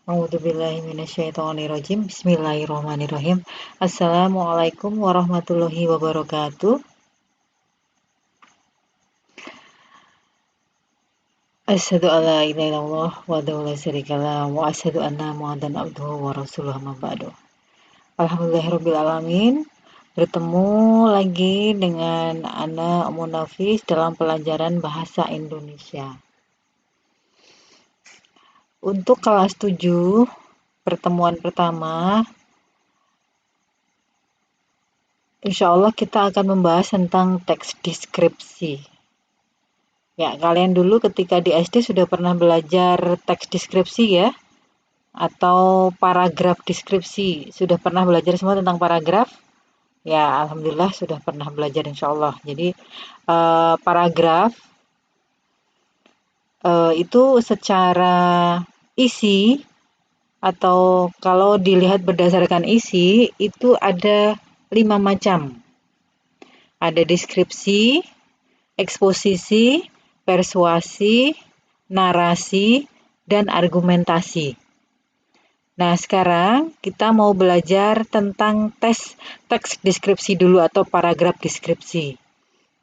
A'udzubillahiminasyaitonirrajim. Bismillahirrahmanirrahim. Assalamualaikum warahmatullahi wabarakatuh. Asyhadu alla ilaha illallah wahdahu la syarikalah wa asyhadu anna Muhammadan abduhu wa rasuluhu amma ba'du. Alhamdulillahirabbil alamin. Bertemu lagi dengan Ana Ummu Nafis dalam pelajaran bahasa Indonesia. Untuk kelas 7, pertemuan pertama, insya Allah kita akan membahas tentang teks deskripsi. Ya, kalian dulu ketika di SD sudah pernah belajar teks deskripsi ya? Atau paragraf deskripsi. Sudah pernah belajar semua tentang paragraf? Ya, Alhamdulillah sudah pernah belajar insya Allah. Jadi, paragraf itu secara isi atau kalau dilihat berdasarkan isi itu ada 5 macam. Ada deskripsi, eksposisi, persuasi, narasi, dan argumentasi. Nah, sekarang kita mau belajar tentang teks deskripsi dulu atau paragraf deskripsi.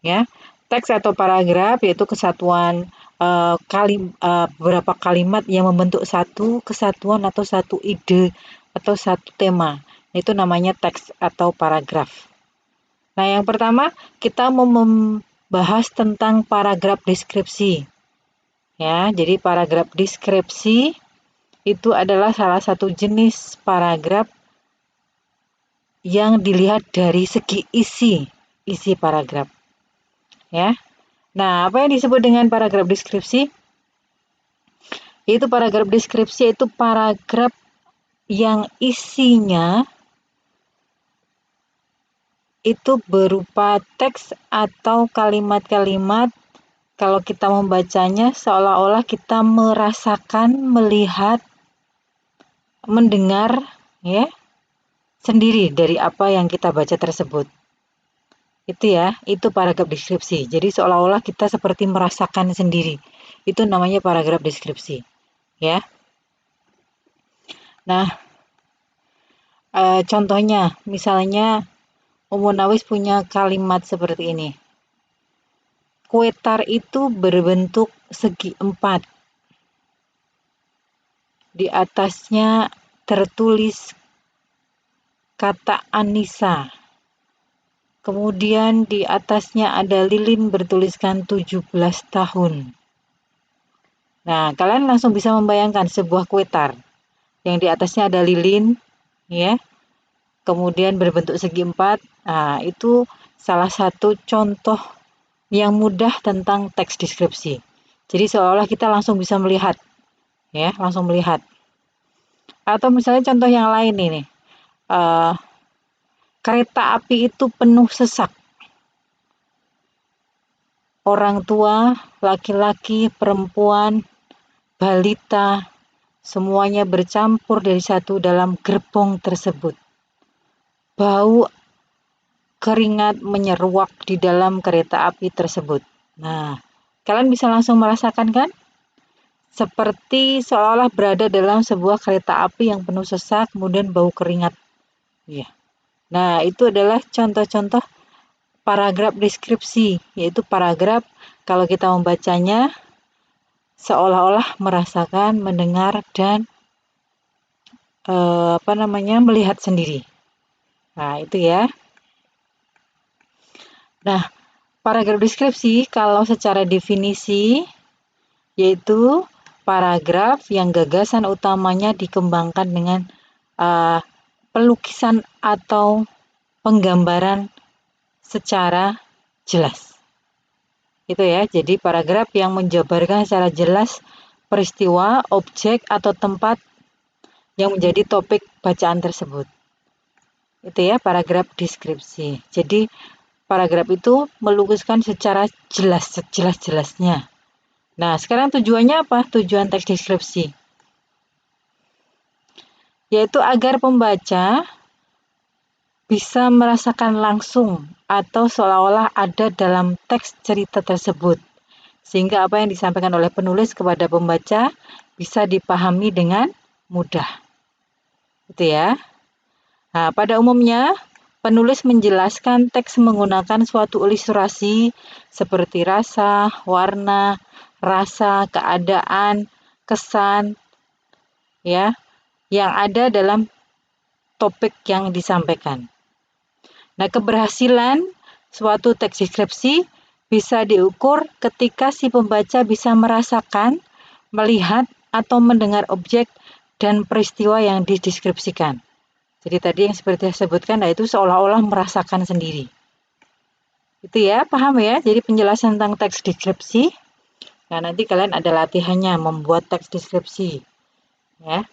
Ya, teks atau paragraf yaitu kesatuan beberapa kalimat yang membentuk satu kesatuan atau satu ide atau satu tema. Itu namanya teks atau paragraf. Nah, yang pertama kita mau membahas tentang paragraf deskripsi. Ya, jadi paragraf deskripsi itu adalah salah satu jenis paragraf yang dilihat dari segi isi paragraf. Ya. Nah, apa yang disebut dengan paragraf deskripsi? Yaitu paragraf deskripsi itu paragraf yang isinya itu berupa teks atau kalimat-kalimat. Kalau kita membacanya seolah-olah kita merasakan, melihat, mendengar ya sendiri dari apa yang kita baca tersebut. Itu ya, itu paragraf deskripsi. Jadi seolah-olah kita seperti merasakan sendiri. Itu namanya paragraf deskripsi. Ya. Nah, contohnya misalnya Ummu Nawis punya kalimat seperti ini. Kue tar itu berbentuk segi 4. Di atasnya tertulis kata Anissa. Kemudian di atasnya ada lilin bertuliskan 17 tahun. Nah, kalian langsung bisa membayangkan sebuah kue tar yang di atasnya ada lilin, ya. Kemudian berbentuk segi 4. Nah, itu salah satu contoh yang mudah tentang teks deskripsi. Jadi seolah-olah kita langsung bisa melihat, ya, langsung melihat. Atau misalnya contoh yang lain ini, kereta api itu penuh sesak. Orang tua, laki-laki, perempuan, balita, semuanya bercampur dari satu dalam gerbong tersebut. Bau keringat menyeruak di dalam kereta api tersebut. Nah, kalian bisa langsung merasakan kan? Seperti seolah-olah berada dalam sebuah kereta api yang penuh sesak, kemudian bau keringat. Ya. Nah, itu adalah contoh-contoh paragraf deskripsi, yaitu paragraf kalau kita membacanya seolah-olah merasakan, mendengar, dan melihat sendiri. Nah, itu ya. Nah, paragraf deskripsi kalau secara definisi yaitu paragraf yang gagasan utamanya dikembangkan dengan pelukisan atau penggambaran secara jelas. Itu ya, jadi paragraf yang menjabarkan secara jelas peristiwa, objek, atau tempat yang menjadi topik bacaan tersebut. Itu ya, paragraf deskripsi. Jadi, paragraf itu melukiskan secara jelas, sejelas-jelasnya. Nah, sekarang tujuannya apa? Tujuan teks deskripsi. Yaitu agar pembaca bisa merasakan langsung atau seolah-olah ada dalam teks cerita tersebut. Sehingga apa yang disampaikan oleh penulis kepada pembaca bisa dipahami dengan mudah. Itu ya. Nah, pada umumnya penulis menjelaskan teks menggunakan suatu ilustrasi seperti rasa, warna, rasa, keadaan, kesan, ya, yang ada dalam topik yang disampaikan. Nah, keberhasilan suatu teks deskripsi bisa diukur ketika si pembaca bisa merasakan, melihat, atau mendengar objek dan peristiwa yang dideskripsikan. Jadi tadi yang seperti saya sebutkan, itu seolah-olah merasakan sendiri. Itu ya, paham ya? Jadi penjelasan tentang teks deskripsi. Nah, nanti kalian ada latihannya membuat teks deskripsi. Ya.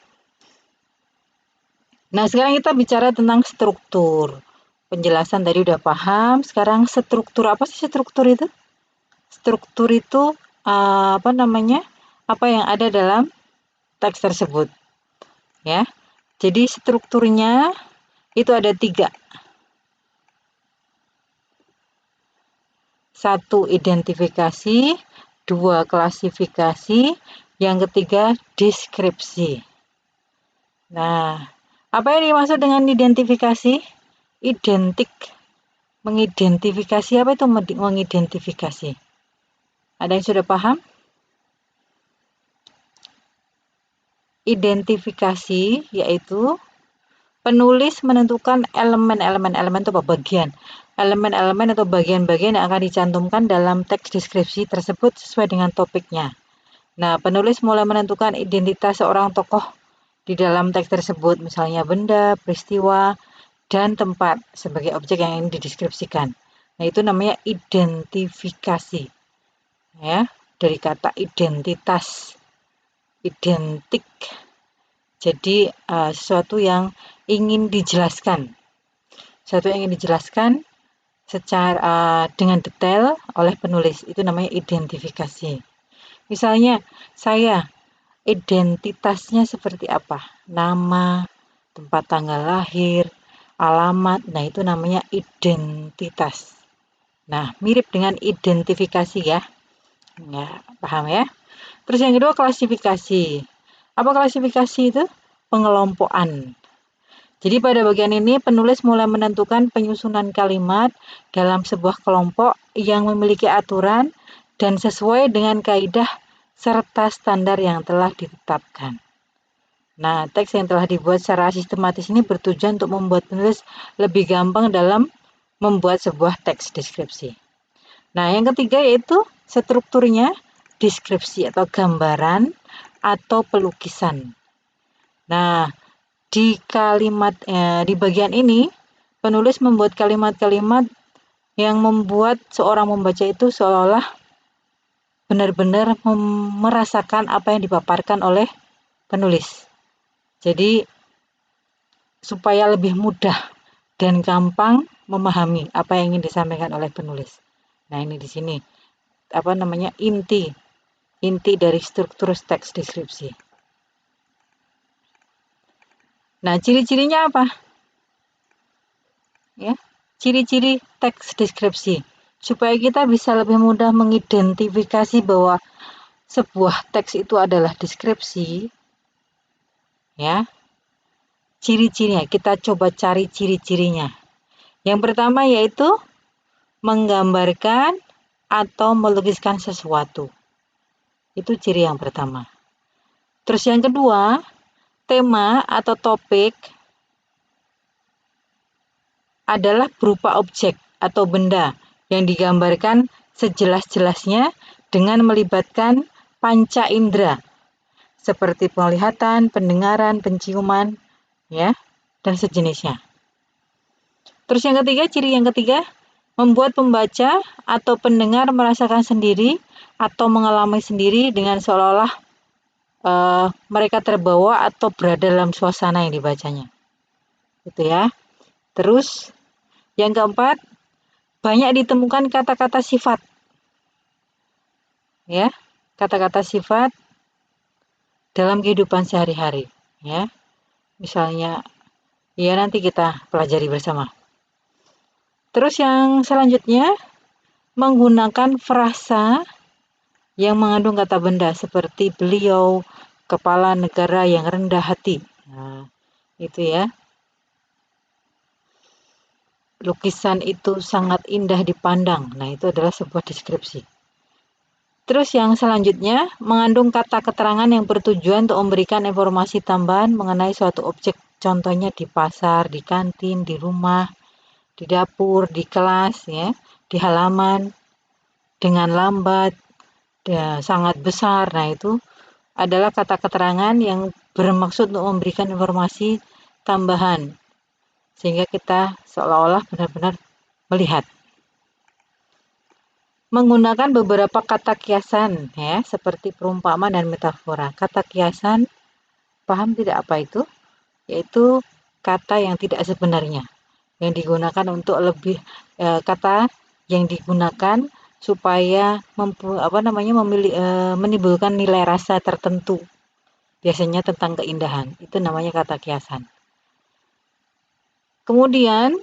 Nah, sekarang kita bicara tentang struktur. Penjelasan tadi udah paham, sekarang struktur. Apa sih struktur itu? Struktur itu apa yang ada dalam teks tersebut. Ya. Jadi strukturnya itu ada 3. 1, identifikasi, 2, klasifikasi, yang ketiga deskripsi. Nah, apa yang dimaksud dengan identifikasi? Identik. Mengidentifikasi, apa itu mengidentifikasi? Ada yang sudah paham? Identifikasi yaitu penulis menentukan elemen-elemen itu apa? Bagian. Elemen-elemen atau bagian-bagian yang akan dicantumkan dalam teks deskripsi tersebut sesuai dengan topiknya. Nah, penulis mulai menentukan identitas seorang tokoh di dalam teks tersebut, misalnya benda, peristiwa, dan tempat sebagai objek yang ingin dideskripsikan. Nah, itu namanya identifikasi. Ya, dari kata identitas, identik. Jadi sesuatu yang ingin dijelaskan. Sesuatu yang ingin dijelaskan secara dengan detail oleh penulis, itu namanya identifikasi. Misalnya, saya identitasnya seperti apa? Nama, tempat tanggal lahir, alamat. Nah, itu namanya identitas. Nah, mirip dengan identifikasi ya. Ya, paham ya? Terus yang kedua klasifikasi. Apa klasifikasi itu? Pengelompokan. Jadi pada bagian ini penulis mulai menentukan penyusunan kalimat dalam sebuah kelompok yang memiliki aturan dan sesuai dengan kaidah serta standar yang telah ditetapkan. Nah, teks yang telah dibuat secara sistematis ini bertujuan untuk membuat penulis lebih gampang dalam membuat sebuah teks deskripsi. Nah, yang ketiga yaitu strukturnya deskripsi atau gambaran atau pelukisan. Nah, di bagian ini penulis membuat kalimat-kalimat yang membuat seorang membaca itu seolah benar-benar merasakan apa yang dipaparkan oleh penulis. Jadi supaya lebih mudah dan gampang memahami apa yang ingin disampaikan oleh penulis. Nah, ini di sini inti dari struktur teks deskripsi. Nah, ciri-cirinya apa? Ya, ciri-ciri teks deskripsi. Supaya kita bisa lebih mudah mengidentifikasi bahwa sebuah teks itu adalah deskripsi. Ya. Ciri-cirinya, kita coba cari ciri-cirinya. Yang pertama yaitu menggambarkan atau melukiskan sesuatu. Itu ciri yang pertama. Terus yang kedua, tema atau topik adalah berupa objek atau benda yang digambarkan sejelas-jelasnya dengan melibatkan panca indera seperti penglihatan, pendengaran, penciuman, ya, dan sejenisnya. Terus ciri yang ketiga, membuat pembaca atau pendengar merasakan sendiri atau mengalami sendiri dengan seolah-olah mereka terbawa atau berada dalam suasana yang dibacanya. Gitu ya. Terus yang keempat, banyak ditemukan kata-kata sifat. Ya, kata-kata sifat dalam kehidupan sehari-hari, ya. Misalnya, ya nanti kita pelajari bersama. Terus yang selanjutnya, menggunakan frasa yang mengandung kata benda seperti beliau, kepala negara yang rendah hati. Nah, itu ya. Lukisan itu sangat indah dipandang. Nah, itu adalah sebuah deskripsi. Terus yang selanjutnya, mengandung kata keterangan yang bertujuan untuk memberikan informasi tambahan mengenai suatu objek. Contohnya di pasar, di kantin, di rumah, di dapur, di kelas, ya, di halaman, dengan lambat, ya, sangat besar. Nah, itu adalah kata keterangan yang bermaksud untuk memberikan informasi tambahan, sehingga kita seolah-olah benar-benar melihat. Menggunakan beberapa kata kiasan, ya, seperti perumpamaan dan metafora. Kata kiasan, paham tidak apa itu? Yaitu kata yang tidak sebenarnya, yang digunakan untuk lebih kata yang digunakan supaya menimbulkan nilai rasa tertentu, biasanya tentang keindahan. Itu namanya kata kiasan. Kemudian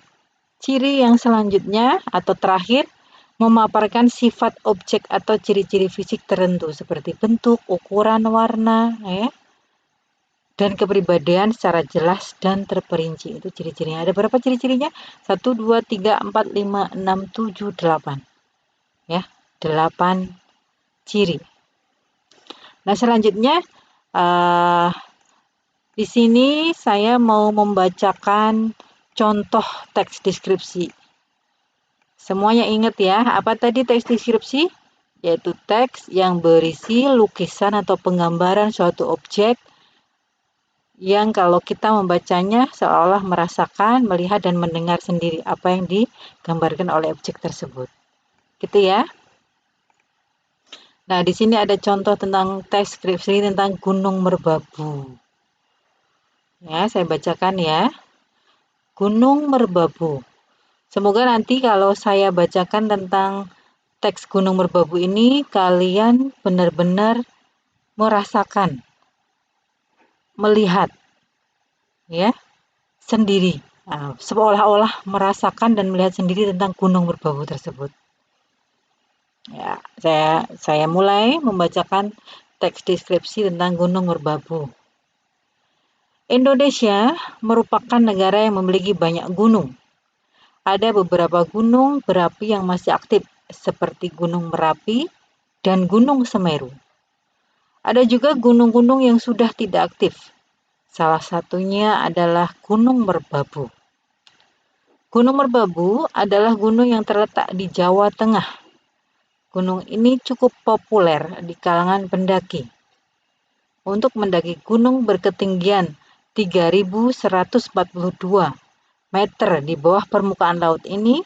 ciri yang selanjutnya atau terakhir, memaparkan sifat objek atau ciri-ciri fisik tertentu seperti bentuk, ukuran, warna, ya, dan kepribadian secara jelas dan terperinci. Itu ciri-cirinya. Ada berapa ciri-cirinya? 1, 2, 3, 4, 5, 6, 7, 8. Ya, 8 ciri. Nah, selanjutnya di sini saya mau membacakan contoh teks deskripsi. Semuanya ingat ya, apa tadi teks deskripsi? Yaitu teks yang berisi lukisan atau penggambaran suatu objek yang kalau kita membacanya seolah merasakan, melihat, dan mendengar sendiri apa yang digambarkan oleh objek tersebut. Gitu ya. Nah, di sini ada contoh tentang teks deskripsi tentang Gunung Merbabu. Ya, saya bacakan ya. Gunung Merbabu. Semoga nanti kalau saya bacakan tentang teks Gunung Merbabu ini, kalian benar-benar merasakan, melihat, ya, sendiri. Nah, seolah-olah merasakan dan melihat sendiri tentang Gunung Merbabu tersebut. Ya, saya mulai membacakan teks deskripsi tentang Gunung Merbabu. Indonesia merupakan negara yang memiliki banyak gunung. Ada beberapa gunung berapi yang masih aktif, seperti Gunung Merapi dan Gunung Semeru. Ada juga gunung-gunung yang sudah tidak aktif. Salah satunya adalah Gunung Merbabu. Gunung Merbabu adalah gunung yang terletak di Jawa Tengah. Gunung ini cukup populer di kalangan pendaki. Untuk mendaki gunung berketinggian 3.142 meter di bawah permukaan laut ini,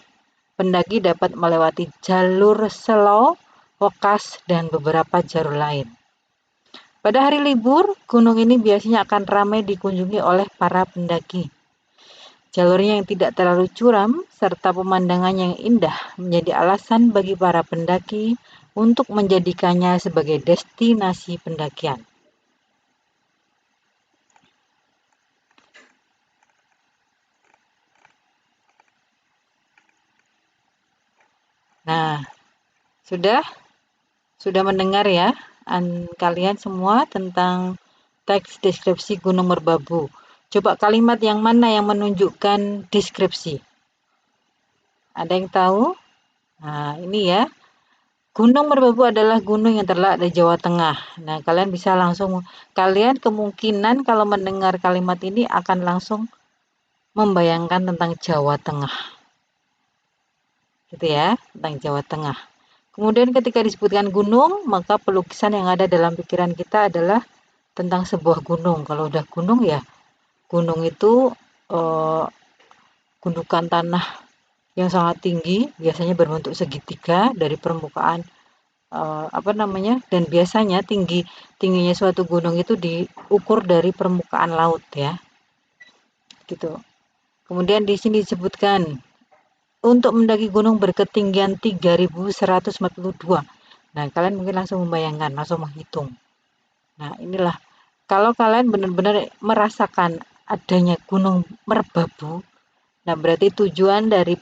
pendaki dapat melewati jalur slow, wokas, dan beberapa jalur lain. Pada hari libur, gunung ini biasanya akan ramai dikunjungi oleh para pendaki. Jalurnya yang tidak terlalu curam serta pemandangannya yang indah menjadi alasan bagi para pendaki untuk menjadikannya sebagai destinasi pendakian. Nah, sudah mendengar ya kalian semua tentang teks deskripsi Gunung Merbabu. Coba kalimat yang mana yang menunjukkan deskripsi? Ada yang tahu? Nah, ini ya. Gunung Merbabu adalah gunung yang terletak di Jawa Tengah. Nah, kalian kemungkinan kalau mendengar kalimat ini akan langsung membayangkan tentang Jawa Tengah. Gitu ya, tentang Jawa Tengah. Kemudian ketika disebutkan gunung, maka pelukisan yang ada dalam pikiran kita adalah tentang sebuah gunung. Kalau udah gunung ya, gunung itu gundukan tanah yang sangat tinggi, biasanya berbentuk segitiga dari permukaan dan biasanya tingginya suatu gunung itu diukur dari permukaan laut ya. Gitu. Kemudian di sini disebutkan untuk mendaki gunung berketinggian 3.142. Nah, kalian mungkin langsung membayangkan, langsung menghitung. Nah, inilah kalau kalian benar-benar merasakan adanya Gunung Merbabu, nah berarti tujuan dari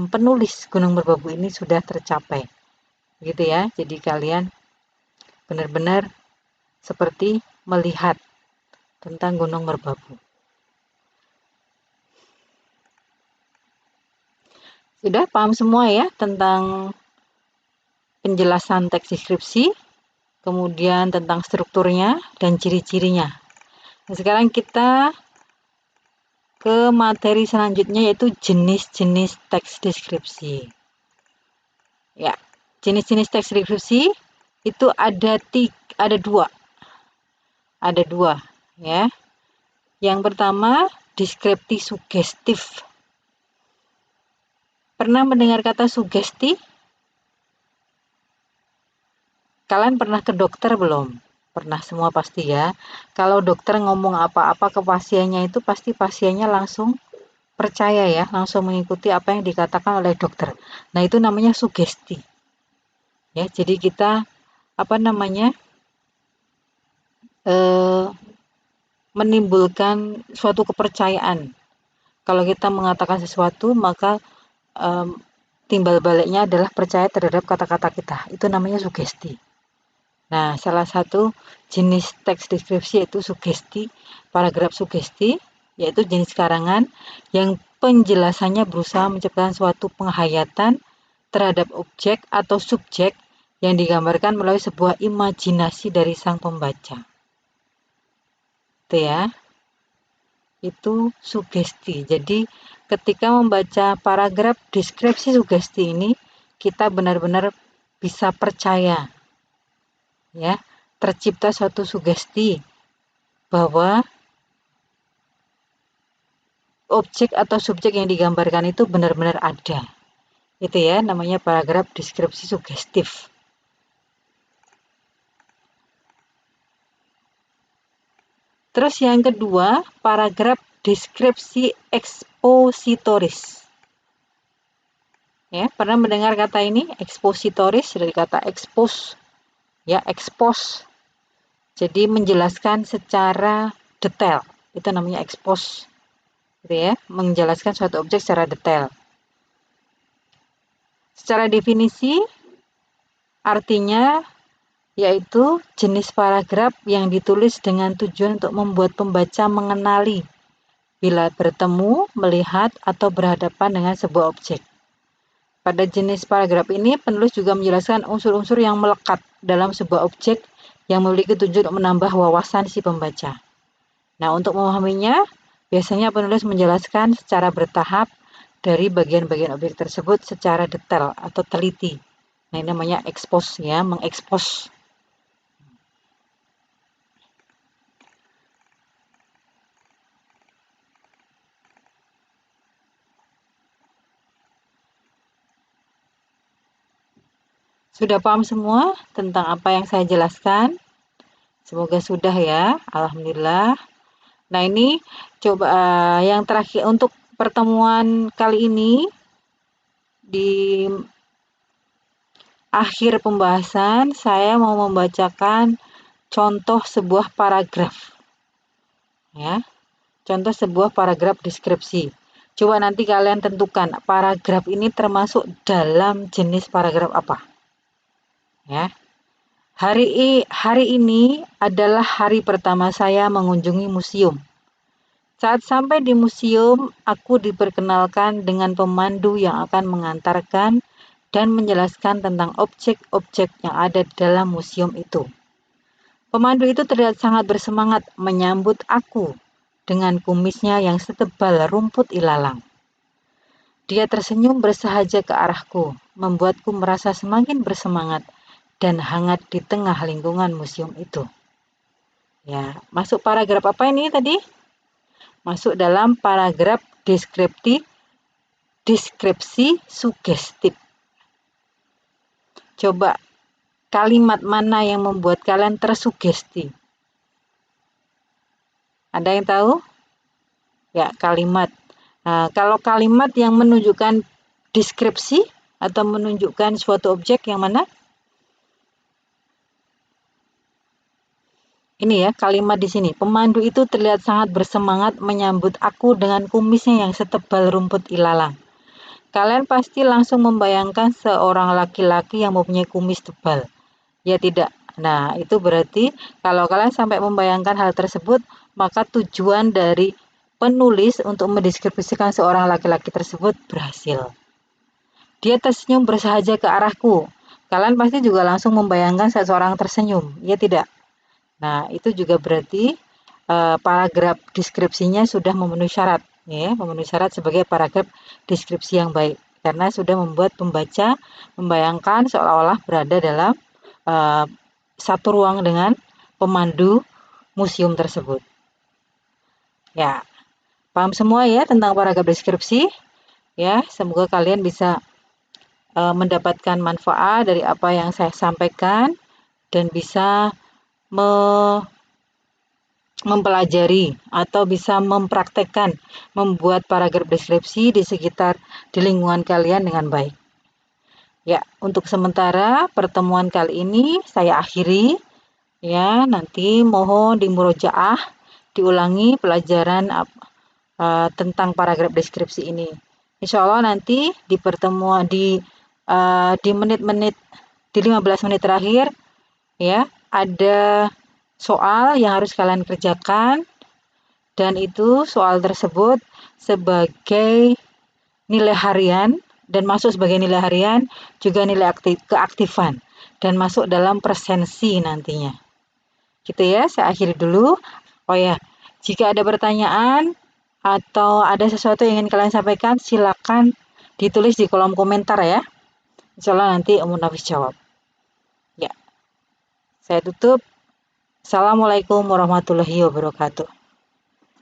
penulis Gunung Merbabu ini sudah tercapai. Gitu ya. Jadi kalian benar-benar seperti melihat tentang Gunung Merbabu. Sudah paham semua ya tentang penjelasan teks deskripsi, kemudian tentang strukturnya dan ciri-cirinya. Nah, sekarang kita ke materi selanjutnya yaitu jenis-jenis teks deskripsi. Ya, jenis-jenis teks deskripsi itu ada dua ya. Yang pertama deskripsi sugestif. Pernah mendengar kata sugesti? Kalian pernah ke dokter belum? Pernah semua pasti ya. Kalau dokter ngomong apa-apa ke pasiennya itu pasti pasiennya langsung percaya ya, langsung mengikuti apa yang dikatakan oleh dokter. Nah, itu namanya sugesti. Ya, jadi kita menimbulkan suatu kepercayaan. Kalau kita mengatakan sesuatu, maka timbal baliknya adalah percaya terhadap kata-kata kita. Itu namanya sugesti. Nah, salah satu jenis teks deskripsi yaitu sugesti, paragraf sugesti, yaitu jenis karangan yang penjelasannya berusaha menciptakan suatu penghayatan terhadap objek atau subjek yang digambarkan melalui sebuah imajinasi dari sang pembaca. Itu ya. Itu sugesti. Jadi ketika membaca paragraf deskripsi sugesti ini, kita benar-benar bisa percaya ya, tercipta suatu sugesti bahwa objek atau subjek yang digambarkan itu benar-benar ada. Itu ya, namanya paragraf deskripsi sugestif. Terus yang kedua, paragraf deskripsi ekspositoris. Ya, pernah mendengar kata ini? Ekspositoris dari kata expose. Ya, expose. Jadi menjelaskan secara detail. Itu namanya expose. Gitu ya, menjelaskan suatu objek secara detail. Secara definisi, artinya yaitu jenis paragraf yang ditulis dengan tujuan untuk membuat pembaca mengenali bila bertemu, melihat, atau berhadapan dengan sebuah objek. Pada jenis paragraf ini, penulis juga menjelaskan unsur-unsur yang melekat dalam sebuah objek yang memiliki tujuan untuk menambah wawasan si pembaca. Nah, untuk memahaminya, biasanya penulis menjelaskan secara bertahap dari bagian-bagian objek tersebut secara detail atau teliti. Nah, ini namanya expose ya, mengekspos. Sudah paham semua tentang apa yang saya jelaskan? Semoga sudah ya, alhamdulillah. Nah, ini coba yang terakhir untuk pertemuan kali ini di akhir pembahasan saya mau membacakan contoh sebuah paragraf. Ya. Contoh sebuah paragraf deskripsi. Coba nanti kalian tentukan paragraf ini termasuk dalam jenis paragraf apa. Ya. Hari ini adalah hari pertama saya mengunjungi museum. Saat sampai di museum, aku diperkenalkan dengan pemandu yang akan mengantarkan dan menjelaskan tentang objek-objek yang ada di dalam museum itu. Pemandu itu terlihat sangat bersemangat menyambut aku dengan kumisnya yang setebal rumput ilalang. Dia tersenyum bersahaja ke arahku, membuatku merasa semakin bersemangat dan hangat di tengah lingkungan museum itu. Ya, masuk paragraf apa ini tadi? Masuk dalam paragraf deskripsi sugestif. Coba kalimat mana yang membuat kalian tersugesti? Ada yang tahu? Ya, kalimat. Nah, kalau kalimat yang menunjukkan deskripsi atau menunjukkan suatu objek yang mana? Ini ya, kalimat di sini. Pemandu itu terlihat sangat bersemangat menyambut aku dengan kumisnya yang setebal rumput ilalang. Kalian pasti langsung membayangkan seorang laki-laki yang mempunyai kumis tebal. Ya tidak, Nah, itu berarti kalau kalian sampai membayangkan hal tersebut, maka tujuan dari penulis untuk mendeskripsikan seorang laki-laki tersebut berhasil. Dia tersenyum bersahaja ke arahku. Kalian pasti juga langsung membayangkan seseorang tersenyum, ya tidak? Nah, itu juga berarti paragraf deskripsinya sudah memenuhi syarat, ya, memenuhi syarat sebagai paragraf deskripsi yang baik, karena sudah membuat pembaca membayangkan seolah-olah berada dalam uh, satu ruang dengan pemandu museum tersebut. Ya, paham semua ya tentang paragraf deskripsi? Ya, semoga kalian bisa mendapatkan manfaat dari apa yang saya sampaikan dan bisa mempelajari atau bisa mempraktekkan membuat paragraf deskripsi di lingkungan kalian dengan baik. Ya, untuk sementara pertemuan kali ini saya akhiri. Ya, nanti mohon di murojaah diulangi pelajaran tentang paragraf deskripsi ini. Insya Allah nanti di pertemuan di menit-menit di 15 menit terakhir ya ada soal yang harus kalian kerjakan, dan itu soal tersebut sebagai nilai harian dan masuk sebagai nilai harian juga nilai keaktifan dan masuk dalam presensi nantinya. Gitu ya, saya akhiri dulu. Oh ya, jika ada pertanyaan atau ada sesuatu yang ingin kalian sampaikan, silakan ditulis di kolom komentar ya. Insya Allah nanti Umu Nafis jawab. Ya, saya tutup. Assalamualaikum warahmatullahi wabarakatuh.